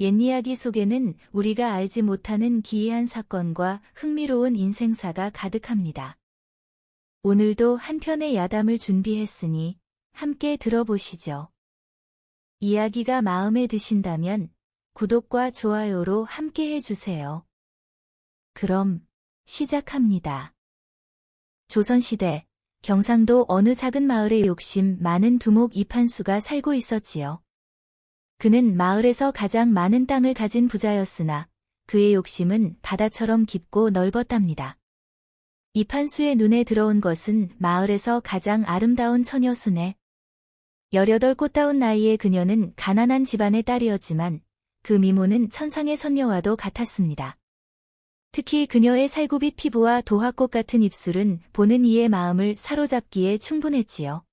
옛 이야기 속에는 우리가 알지 못하는 기이한 사건과 흥미로운 인생사가 가득합니다. 오늘도 한 편의 야담을 준비했으니 함께 들어보시죠. 이야기가 마음에 드신다면 구독과 좋아요로 함께 해주세요. 그럼 시작합니다. 조선시대 경상도 어느 작은 마을에 욕심 많은 두목 이판수가 살고 있었지요. 그는 마을에서 가장 많은 땅을 가진 부자였으나 그의 욕심은 바다처럼 깊고 넓었답니다. 이판수의 눈에 들어온 것은 마을에서 가장 아름다운 처녀 순애. 18 꽃다운 나이에 그녀는 가난한 집안의 딸이었지만 그 미모는 천상의 선녀와도 같았습니다. 특히 그녀의 살구빛 피부와 도화꽃 같은 입술은 보는 이의 마음을 사로잡기에 충분했지요.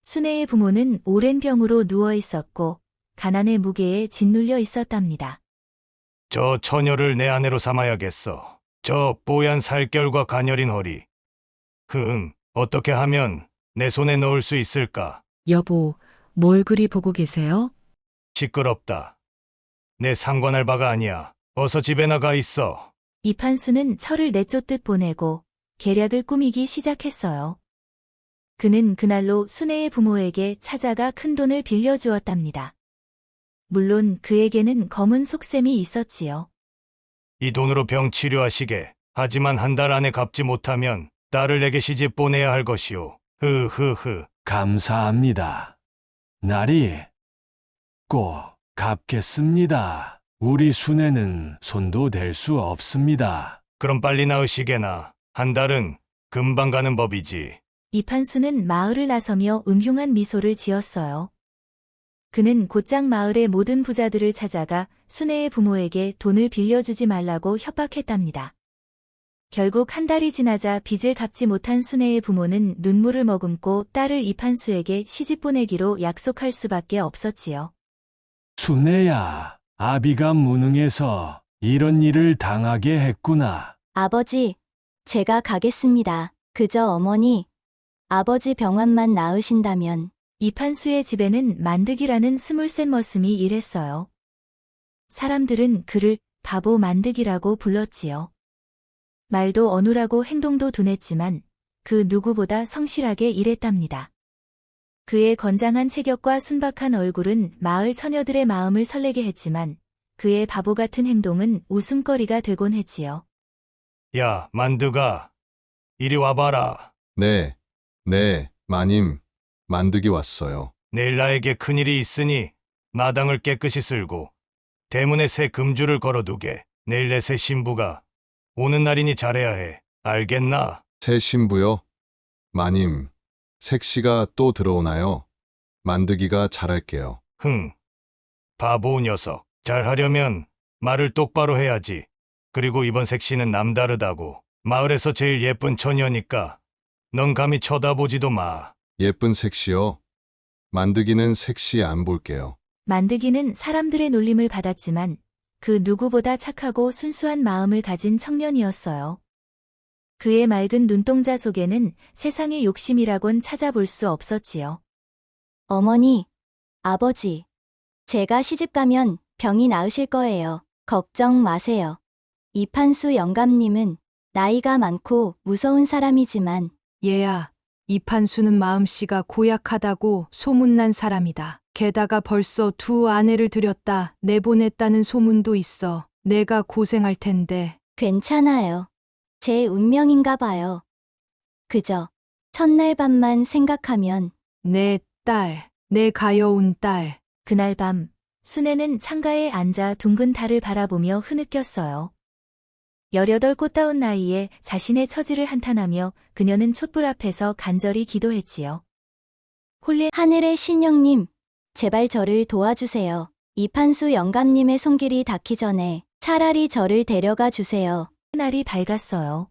순애의 부모는 오랜 병으로 누워 있었고 가난의 무게에 짓눌려 있었답니다. 저 처녀를 내 아내로 삼아야겠어. 저 뽀얀 살결과 가녀린 허리. 어떻게 하면 내 손에 넣을 수 있을까? 여보, 뭘 그리 보고 계세요? 시끄럽다. 내 상관할 바가 아니야. 어서 집에 나가 있어. 이판수는 철을 내쫓듯 보내고 계략을 꾸미기 시작했어요. 그는 그날로 순애의 부모에게 찾아가 큰 돈을 빌려주었답니다. 물론 그에게는 검은 속셈이 있었지요. 이 돈으로 병 치료하시게. 하지만 한 달 안에 갚지 못하면 딸을 내게 시집 보내야 할 것이오. 감사합니다. 날이 꼭 갚겠습니다. 우리 순애는 손도 댈 수 없습니다. 그럼 빨리 나으시게나. 한 달은 금방 가는 법이지. 이판수는 마을을 나서며 음흉한 미소를 지었어요. 그는 곧장 마을의 모든 부자들을 찾아가 순애의 부모에게 돈을 빌려주지 말라고 협박했답니다. 결국 한 달이 지나자 빚을 갚지 못한 순애의 부모는 눈물을 머금고 딸을 이판수에게 시집 보내기로 약속할 수밖에 없었지요. 순애야, 아비가 무능해서 이런 일을 당하게 했구나. 아버지, 제가 가겠습니다. 그저 어머니, 아버지 병환만 나으신다면. 이판수의 집에는 만득이라는 스물센 머슴이 일했어요. 사람들은 그를 바보 만득이라고 불렀지요. 말도 어눌하고 행동도 둔했지만 그 누구보다 성실하게 일했답니다. 그의 건장한 체격과 순박한 얼굴은 마을 처녀들의 마음을 설레게 했지만 그의 바보 같은 행동은 웃음거리가 되곤 했지요. 야, 만드가. 이리 와봐라. 네, 마님, 만득이 왔어요. 내일 나에게 큰일이 있으니 마당을 깨끗이 쓸고 대문에 새 금줄을 걸어두게. 내일 내 새 신부가 오는 날이니 잘해야 해. 알겠나? 새 신부요? 마님, 색시가 또 들어오나요? 만득이가 잘할게요. 바보 녀석. 잘하려면 말을 똑바로 해야지. 그리고 이번 색시는 남다르다고. 마을에서 제일 예쁜 처녀니까 넌 감히 쳐다보지도 마. 예쁜 색시요? 만득이는 색시 안 볼게요. 만득이는 사람들의 놀림을 받았지만 그 누구보다 착하고 순수한 마음을 가진 청년이었어요. 그의 맑은 눈동자 속에는 세상의 욕심이라곤 찾아볼 수 없었지요. 어머니, 아버지, 제가 시집가면 병이 나으실 거예요. 걱정 마세요. 이판수 영감님은 나이가 많고 무서운 사람이지만 얘야, 이판수는 마음씨가 고약하다고 소문난 사람이다. 게다가 벌써 2 아내를 들였다 내보냈다는 소문도 있어. 내가 고생할 텐데. 괜찮아요. 제 운명인가 봐요. 그저 첫날 밤만 생각하면 내 딸, 내 가여운 딸. 그날 밤 순애는 창가에 앉아 둥근 달을 바라보며 흐느꼈어요. 18 꽃다운 나이에 자신의 처지를 한탄하며 그녀는 촛불 앞에서 간절히 기도했지요. 홀린 하늘의 신령님, 제발 저를 도와주세요. 이판수 영감님의 손길이 닿기 전에 차라리 저를 데려가 주세요. 날이 밝았어요.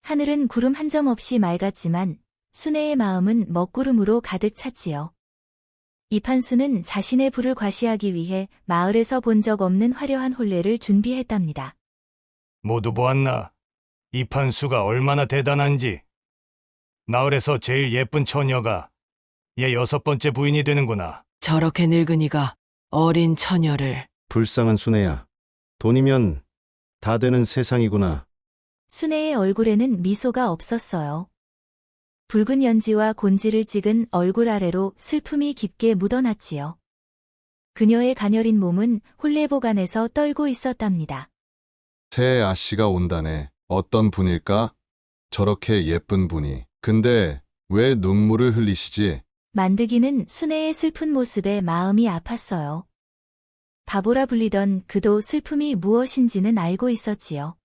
하늘은 구름 한 점 없이 맑았지만 순애의 마음은 먹구름으로 가득 찼지요. 이판수는 자신의 부를 과시하기 위해 마을에서 본 적 없는 화려한 혼례를 준비했답니다. 모두 보았나? 이판수가 얼마나 대단한지. 마을에서 제일 예쁜 처녀가 얘 6번째 부인이 되는구나. 저렇게 늙은이가 어린 처녀를 불쌍한 순애야. 돈이면 다 되는 세상이구나. 순애의 얼굴에는 미소가 없었어요. 붉은 연지와 곤지를 찍은 얼굴 아래로 슬픔이 깊게 묻어났지요. 그녀의 가녀린 몸은 홀레복 안에서 떨고 있었답니다. 새 아씨가 온다네. 어떤 분일까? 저렇게 예쁜 분이. 근데 왜 눈물을 흘리시지? 만드기는 순애의 슬픈 모습에 마음이 아팠어요. 바보라 불리던 그도 슬픔이 무엇인지는 알고 있었지요.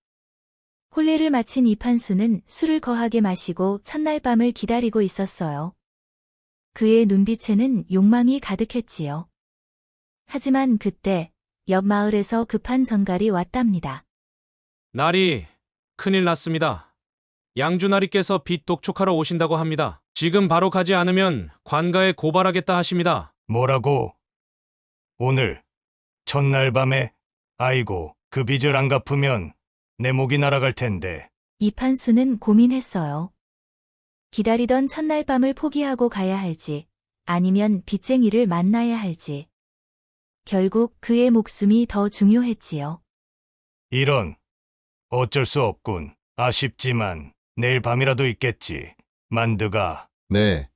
혼례를 마친 이판수는 술을 거하게 마시고 첫날 밤을 기다리고 있었어요. 그의 눈빛에는 욕망이 가득했지요. 하지만 그때 옆 마을에서 급한 전갈이 왔답니다. 나리, 큰일 났습니다. 양주나리께서 빚 독촉하러 오신다고 합니다. 지금 바로 가지 않으면 관가에 고발하겠다 하십니다. 뭐라고? 오늘 첫날 밤에 아이고 그 빚을 안 갚으면 내 목이 날아갈 텐데. 이판수는 고민했어요. 기다리던 첫날 밤을 포기하고 가야 할지, 아니면 빚쟁이를 만나야 할지. 결국 그의 목숨이 더 중요했지요. 이런 어쩔 수 없군. 아쉽지만 내일 밤이라도 있겠지. 만드가 네,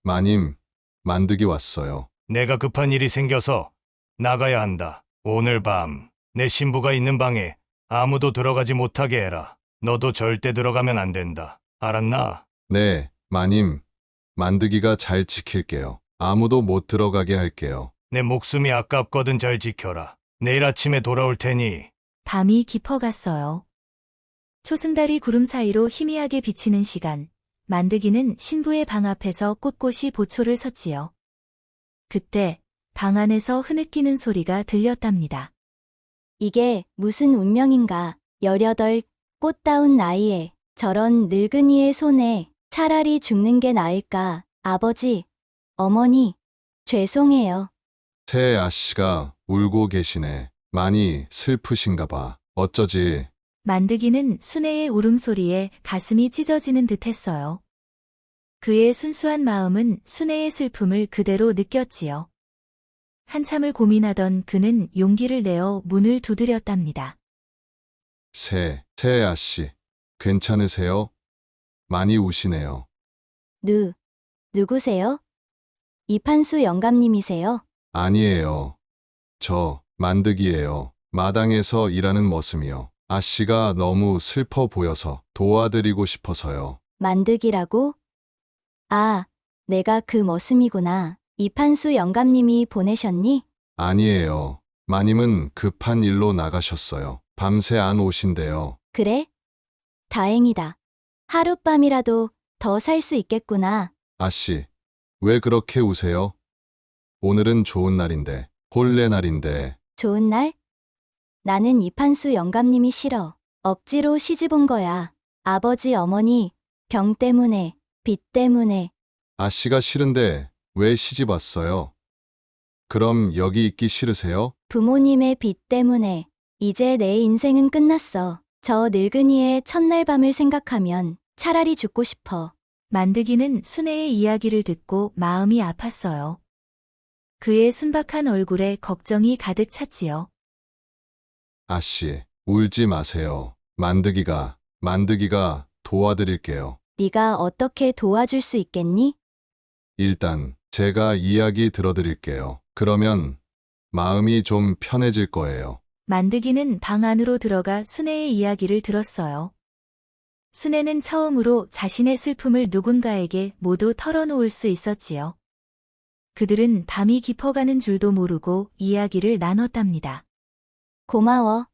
마님. 만드기 왔어요. 내가 급한 일이 생겨서 나가야 한다. 오늘 밤 내 신부가 있는 방에 아무도 들어가지 못하게 해라. 너도 절대 들어가면 안 된다. 알았나? 네, 마님. 만드기가 잘 지킬게요. 아무도 못 들어가게 할게요. 내 목숨이 아깝거든 잘 지켜라. 내일 아침에 돌아올 테니. 밤이 깊어갔어요. 초승달이 구름 사이로 희미하게 비치는 시간, 만드기는 신부의 방 앞에서 꼿꼿이 보초를 섰지요. 그때 방 안에서 흐느끼는 소리가 들렸답니다. 이게 무슨 운명인가. 18 꽃다운 나이에 저런 늙은이의 손에 차라리 죽는 게 나을까. 아버지, 어머니, 죄송해요. 새 아씨가 울고 계시네. 많이 슬프신가 봐. 어쩌지? 만드기는 순애의 울음소리에 가슴이 찢어지는 듯했어요. 그의 순수한 마음은 순애의 슬픔을 그대로 느꼈지요. 한참을 고민하던 그는 용기를 내어 문을 두드렸답니다. 새 아씨. 괜찮으세요? 많이 우시네요. 누구세요? 이판수 영감님이세요? 아니에요. 저 만드기예요. 마당에서 일하는 머슴이요. 아씨가 너무 슬퍼 보여서 도와드리고 싶어서요. 만드기라고? 아, 내가 그 머슴이구나. 이판수 영감님이 보내셨니? 아니에요. 마님은 급한 일로 나가셨어요. 밤새 안 오신대요. 그래? 다행이다. 하룻밤이라도 더 살 수 있겠구나. 아씨, 왜 그렇게 우세요? 오늘은 좋은 날인데, 혼례 날인데. 좋은 날? 나는 이판수 영감님이 싫어. 억지로 시집 온 거야. 아버지 어머니, 병 때문에, 빚 때문에. 아씨가 싫은데 왜 시집 왔어요? 그럼 여기 있기 싫으세요? 부모님의 빚 때문에. 이제 내 인생은 끝났어. 저 늙은이의 첫날 밤을 생각하면 차라리 죽고 싶어. 만드기는 순애의 이야기를 듣고 마음이 아팠어요. 그의 순박한 얼굴에 걱정이 가득 찼지요. 아씨, 울지 마세요. 만드기가 도와드릴게요. 네가 어떻게 도와줄 수 있겠니? 일단 제가 이야기 들어드릴게요. 그러면 마음이 좀 편해질 거예요. 만드기는 방 안으로 들어가 순애의 이야기를 들었어요. 순애는 처음으로 자신의 슬픔을 누군가에게 모두 털어놓을 수 있었지요. 그들은 밤이 깊어가는 줄도 모르고 이야기를 나눴답니다. 고마워.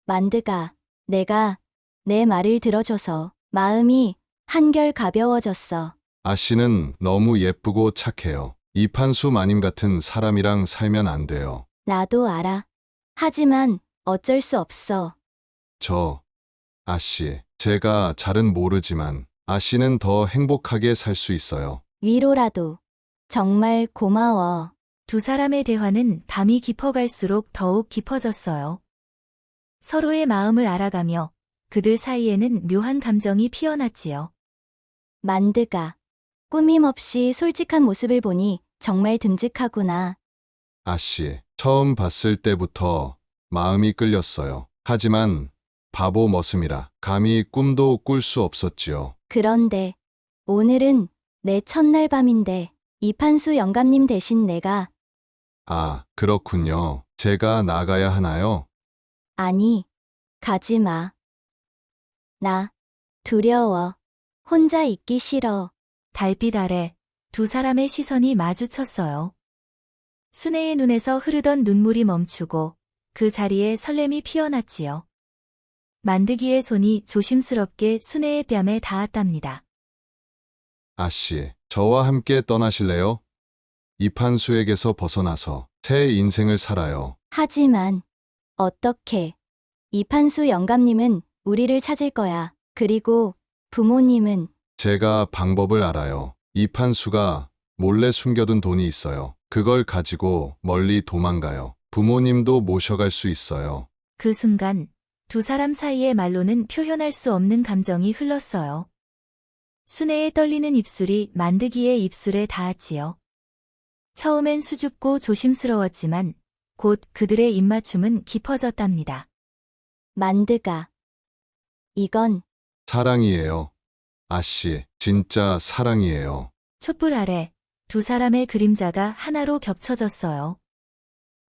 만드가, 내가 내 말을 들어줘서 마음이 한결 가벼워졌어. 아씨는 너무 예쁘고 착해요. 이판수 마님 같은 사람이랑 살면 안 돼요. 나도 알아. 하지만 어쩔 수 없어. 아씨, 제가 잘은 모르지만 아씨는 더 행복하게 살 수 있어요. 위로라도. 정말 고마워. 두 사람의 대화는 밤이 깊어갈수록 더욱 깊어졌어요. 서로의 마음을 알아가며 그들 사이에는 묘한 감정이 피어났지요. 만드가 꾸밈 없이 솔직한 모습을 보니 정말 듬직하구나. 아씨, 처음 봤을 때부터 마음이 끌렸어요. 하지만 바보 머슴이라 감히 꿈도 꿀 수 없었지요. 그런데 오늘은 내 첫날 밤인데 이판수 영감님 대신 내가 아, 그렇군요. 제가 나가야 하나요? 아니, 가지 마. 나 두려워. 혼자 있기 싫어. 달빛 아래 두 사람의 시선이 마주쳤어요. 순애의 눈에서 흐르던 눈물이 멈추고 그 자리에 설렘이 피어났지요. 만드기의 손이 조심스럽게 순애의 뺨에 닿았답니다. 아씨, 저와 함께 떠나실래요? 이판수에게서 벗어나서 새 인생을 살아요. 하지만 어떻게? 이판수 영감님은 우리를 찾을 거야. 그리고 부모님은 제가 방법을 알아요. 이판수가 몰래 숨겨둔 돈이 있어요. 그걸 가지고 멀리 도망가요. 부모님도 모셔갈 수 있어요. 그 순간 두 사람 사이의 말로는 표현할 수 없는 감정이 흘렀어요. 순애의 떨리는 입술이 만드기의 입술에 닿았지요. 처음엔 수줍고 조심스러웠지만 곧 그들의 입맞춤은 깊어졌답니다. 만드가. 이건 사랑이에요. 아씨, 진짜 사랑이에요. 촛불 아래 두 사람의 그림자가 하나로 겹쳐졌어요.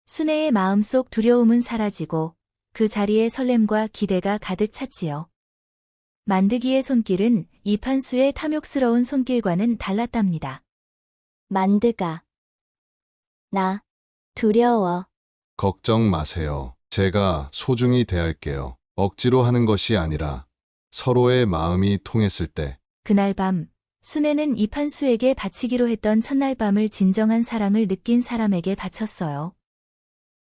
순애의 마음속 두려움은 사라지고 그 자리에 설렘과 기대가 가득 찼지요. 만드기의 손길은 이판수의 탐욕스러운 손길과는 달랐답니다. 만드가. 나 두려워. 걱정 마세요. 제가 소중히 대할게요. 억지로 하는 것이 아니라 서로의 마음이 통했을 때 그날 밤 순애는 이판수에게 바치기로 했던 첫날 밤을 진정한 사랑을 느낀 사람에게 바쳤어요.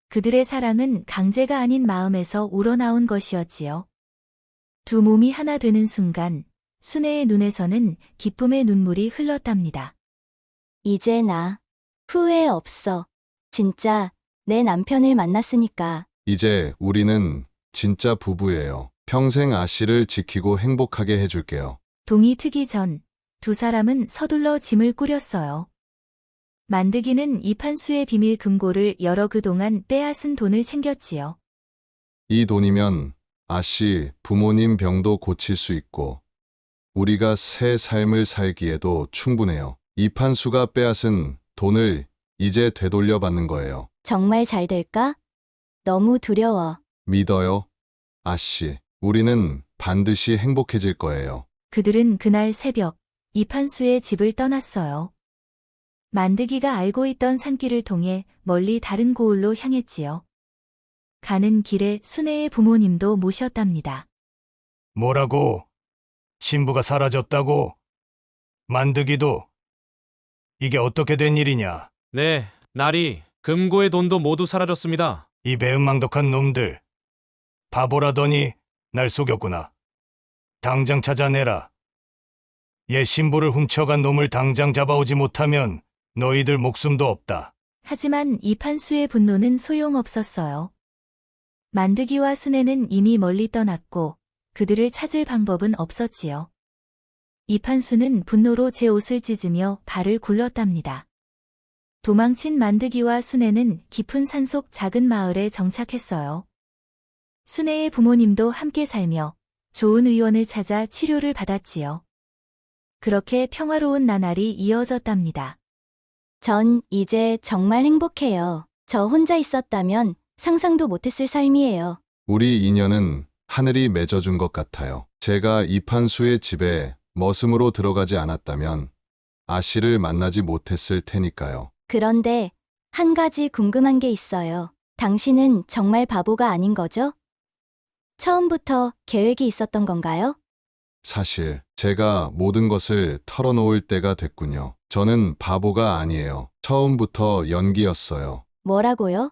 그들의 사랑은 강제가 아닌 마음에서 우러나온 것이었지요. 두 몸이 하나 되는 순간 순애의 눈에서는 기쁨의 눈물이 흘렀답니다. 이제 나 후회 없어. 진짜 내 남편을 만났으니까. 이제 우리는 진짜 부부예요. 평생 아씨를 지키고 행복하게 해줄게요. 동이 트기 전 두 사람은 서둘러 짐을 꾸렸어요. 만드기는 이판수의 비밀 금고를 열어 그동안 빼앗은 돈을 챙겼지요. 이 돈이면 아씨 부모님 병도 고칠 수 있고 우리가 새 삶을 살기에도 충분해요. 이판수가 빼앗은 돈을 이제 되돌려 받는 거예요. 정말 잘 될까? 너무 두려워. 믿어요? 아씨, 우리는 반드시 행복해질 거예요. 그들은 그날 새벽 이판수의 집을 떠났어요. 만드기가 알고 있던 산길을 통해 멀리 다른 고을로 향했지요. 가는 길에 순애의 부모님도 모셨답니다. 뭐라고? 신부가 사라졌다고? 만드기도? 이게 어떻게 된 일이냐? 네, 나리, 금고의 돈도 모두 사라졌습니다. 이 배은망덕한 놈들. 바보라더니 날 속였구나. 당장 찾아내라. 얘 신부를 훔쳐간 놈을 당장 잡아오지 못하면 너희들 목숨도 없다. 하지만 이판수의 분노는 소용없었어요. 만드기와 순애는 이미 멀리 떠났고 그들을 찾을 방법은 없었지요. 이판수는 분노로 제 옷을 찢으며 발을 굴렀답니다. 도망친 만드기와 순애는 깊은 산속 작은 마을에 정착했어요. 순애의 부모님도 함께 살며 좋은 의원을 찾아 치료를 받았지요. 그렇게 평화로운 나날이 이어졌답니다. 전 이제 정말 행복해요. 저 혼자 있었다면 상상도 못했을 삶이에요. 우리 인연은 하늘이 맺어준 것 같아요. 제가 이판수의 집에 머슴으로 들어가지 않았다면 아씨를 만나지 못했을 테니까요. 그런데 한 가지 궁금한 게 있어요. 당신은 정말 바보가 아닌 거죠? 처음부터 계획이 있었던 건가요? 사실 제가 모든 것을 털어놓을 때가 됐군요. 저는 바보가 아니에요. 처음부터 연기였어요. 뭐라고요?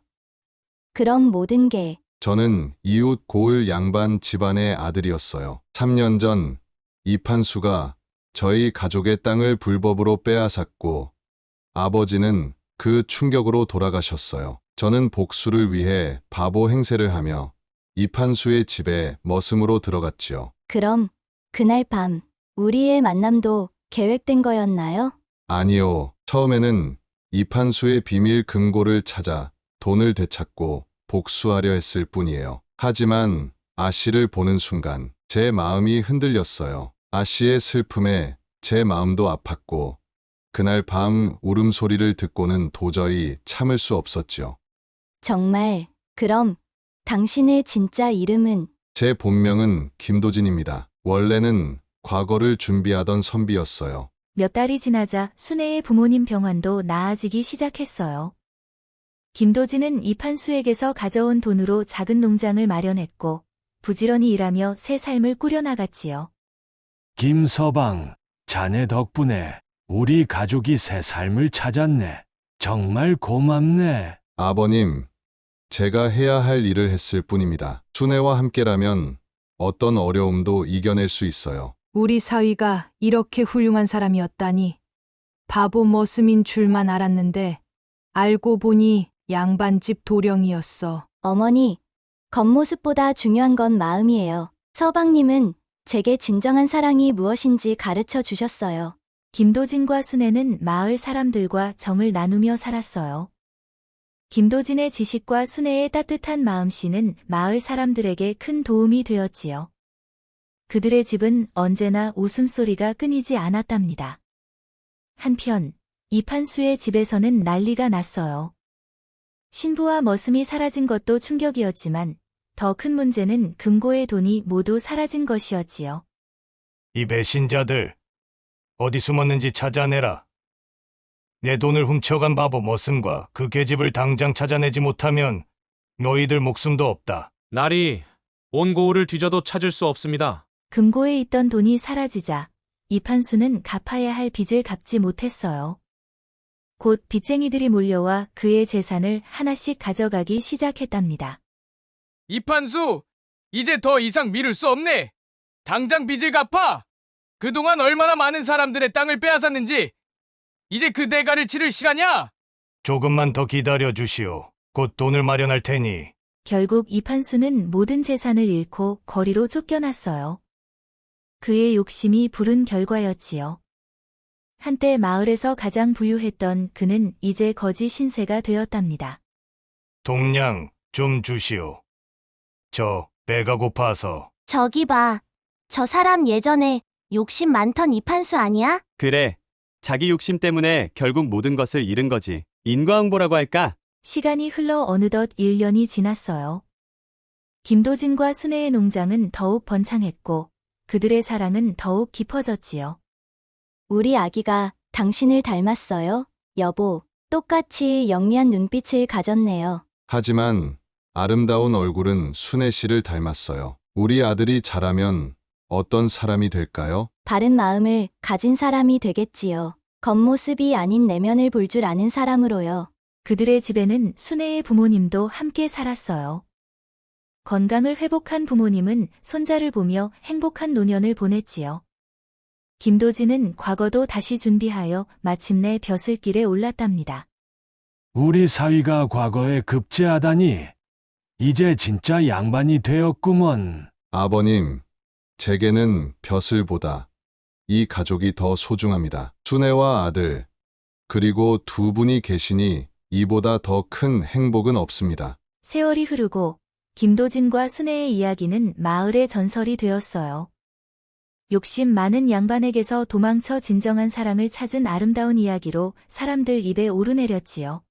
그럼 모든 게 저는 이웃 고을 양반 집안의 아들이었어요. 3년 전 이판수가 저희 가족의 땅을 불법으로 빼앗았고 아버지는 그 충격으로 돌아가셨어요. 저는 복수를 위해 바보 행세를 하며 이판수의 집에 머슴으로 들어갔지요. 그럼 그날 밤 우리의 만남도 계획된 거였나요? 아니요. 처음에는 이판수의 비밀 금고를 찾아 돈을 되찾고 복수하려 했을 뿐이에요. 하지만 아 씨를 보는 순간 제 마음이 흔들렸어요. 아 씨의 슬픔에 제 마음도 아팠고 그날 밤 울음소리를 듣고는 도저히 참을 수 없었지요. 정말, 그럼 당신의 진짜 이름은? 제 본명은 김도진입니다. 원래는 과거를 준비하던 선비였어요. 몇 달이 지나자 순애의 부모님 병환도 나아지기 시작했어요. 김도진은 이판수에게서 가져온 돈으로 작은 농장을 마련했고 부지런히 일하며 새 삶을 꾸려나갔지요. 김서방, 자네 덕분에 우리 가족이 새 삶을 찾았네. 정말 고맙네. 아버님, 제가 해야 할 일을 했을 뿐입니다. 순애와 함께라면 어떤 어려움도 이겨낼 수 있어요. 우리 사위가 이렇게 훌륭한 사람이었다니. 바보 머슴인 줄만 알았는데 알고 보니 양반집 도령이었어. 어머니, 겉모습보다 중요한 건 마음이에요. 서방님은 제게 진정한 사랑이 무엇인지 가르쳐 주셨어요. 김도진과 순애는 마을 사람들과 정을 나누며 살았어요. 김도진의 지식과 순애의 따뜻한 마음씨는 마을 사람들에게 큰 도움이 되었지요. 그들의 집은 언제나 웃음소리가 끊이지 않았답니다. 한편 이판수의 집에서는 난리가 났어요. 신부와 머슴이 사라진 것도 충격이었지만 더 큰 문제는 금고의 돈이 모두 사라진 것이었지요. 이 배신자들, 어디 숨었는지 찾아내라. 내 돈을 훔쳐간 바보 머슴과 그 계집을 당장 찾아내지 못하면 너희들 목숨도 없다. 날이 온 고을을 뒤져도 찾을 수 없습니다. 금고에 있던 돈이 사라지자 이판수는 갚아야 할 빚을 갚지 못했어요. 곧 빚쟁이들이 몰려와 그의 재산을 하나씩 가져가기 시작했답니다. 이판수, 이제 더 이상 미룰 수 없네. 당장 빚을 갚아. 그동안 얼마나 많은 사람들의 땅을 빼앗았는지 이제 그 대가를 치를 시간이야. 조금만 더 기다려 주시오. 곧 돈을 마련할 테니. 결국 이판수는 모든 재산을 잃고 거리로 쫓겨났어요. 그의 욕심이 부른 결과였지요. 한때 마을에서 가장 부유했던 그는 이제 거지 신세가 되었답니다. 동량 좀 주시오. 저 배가 고파서. 저기 봐. 저 사람 예전에 욕심 많던 이판수 아니야? 그래. 자기 욕심 때문에 결국 모든 것을 잃은 거지. 인과응보라고 할까? 시간이 흘러 어느덧 1년이 지났어요. 김도진과 순애의 농장은 더욱 번창했고 그들의 사랑은 더욱 깊어졌지요. 우리 아기가 당신을 닮았어요. 여보, 똑같이 영리한 눈빛을 가졌네요. 하지만 아름다운 얼굴은 순애 씨를 닮았어요. 우리 아들이 자라면 어떤 사람이 될까요? 바른 마음을 가진 사람이 되겠지요. 겉모습이 아닌 내면을 볼 줄 아는 사람으로요. 그들의 집에는 순애의 부모님도 함께 살았어요. 건강을 회복한 부모님은 손자를 보며 행복한 노년을 보냈지요. 김도진은 과거도 다시 준비하여 마침내 벼슬길에 올랐답니다. 우리 사위가 과거에 급제하다니. 이제 진짜 양반이 되었구먼. 아버님, 제게는 벼슬보다 이 가족이 더 소중합니다. 순애와 아들, 그리고 두 분이 계시니 이보다 더 큰 행복은 없습니다. 세월이 흐르고 김도진과 순애의 이야기는 마을의 전설이 되었어요. 욕심 많은 양반에게서 도망쳐 진정한 사랑을 찾은 아름다운 이야기로 사람들 입에 오르내렸지요.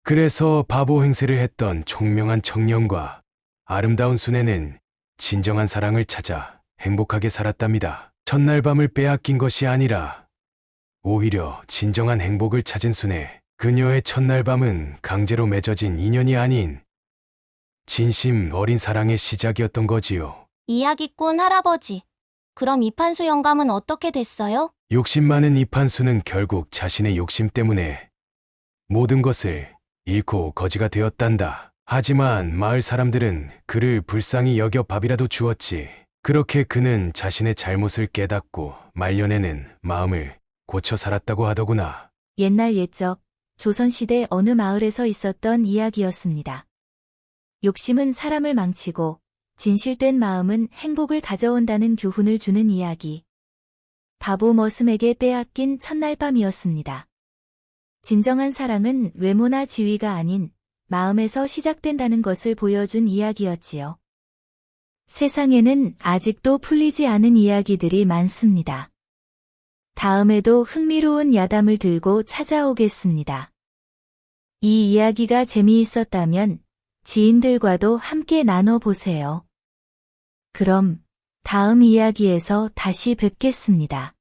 그래서 바보 행세를 했던 총명한 청년과 아름다운 순애는 진정한 사랑을 찾아 행복하게 살았답니다. 첫날 밤을 빼앗긴 것이 아니라 오히려 진정한 행복을 찾은 순애. 그녀의 첫날 밤은 강제로 맺어진 인연이 아닌 진심 어린 사랑의 시작이었던 거지요. 이야기꾼 할아버지. 그럼 이판수 영감은 어떻게 됐어요? 욕심 많은 이판수는 결국 자신의 욕심 때문에 모든 것을 잃고 거지가 되었단다. 하지만 마을 사람들은 그를 불쌍히 여겨 밥이라도 주었지. 그렇게 그는 자신의 잘못을 깨닫고 말년에는 마음을 고쳐 살았다고 하더구나. 옛날 옛적 조선시대 어느 마을에서 있었던 이야기였습니다. 욕심은 사람을 망치고 진실된 마음은 행복을 가져온다는 교훈을 주는 이야기. 바보 머슴에게 빼앗긴 첫날 밤이었습니다. 진정한 사랑은 외모나 지위가 아닌 마음에서 시작된다는 것을 보여준 이야기였지요. 세상에는 아직도 풀리지 않은 이야기들이 많습니다. 다음에도 흥미로운 야담을 들고 찾아오겠습니다. 이 이야기가 재미있었다면 지인들과도 함께 나눠보세요. 그럼 다음 이야기에서 다시 뵙겠습니다.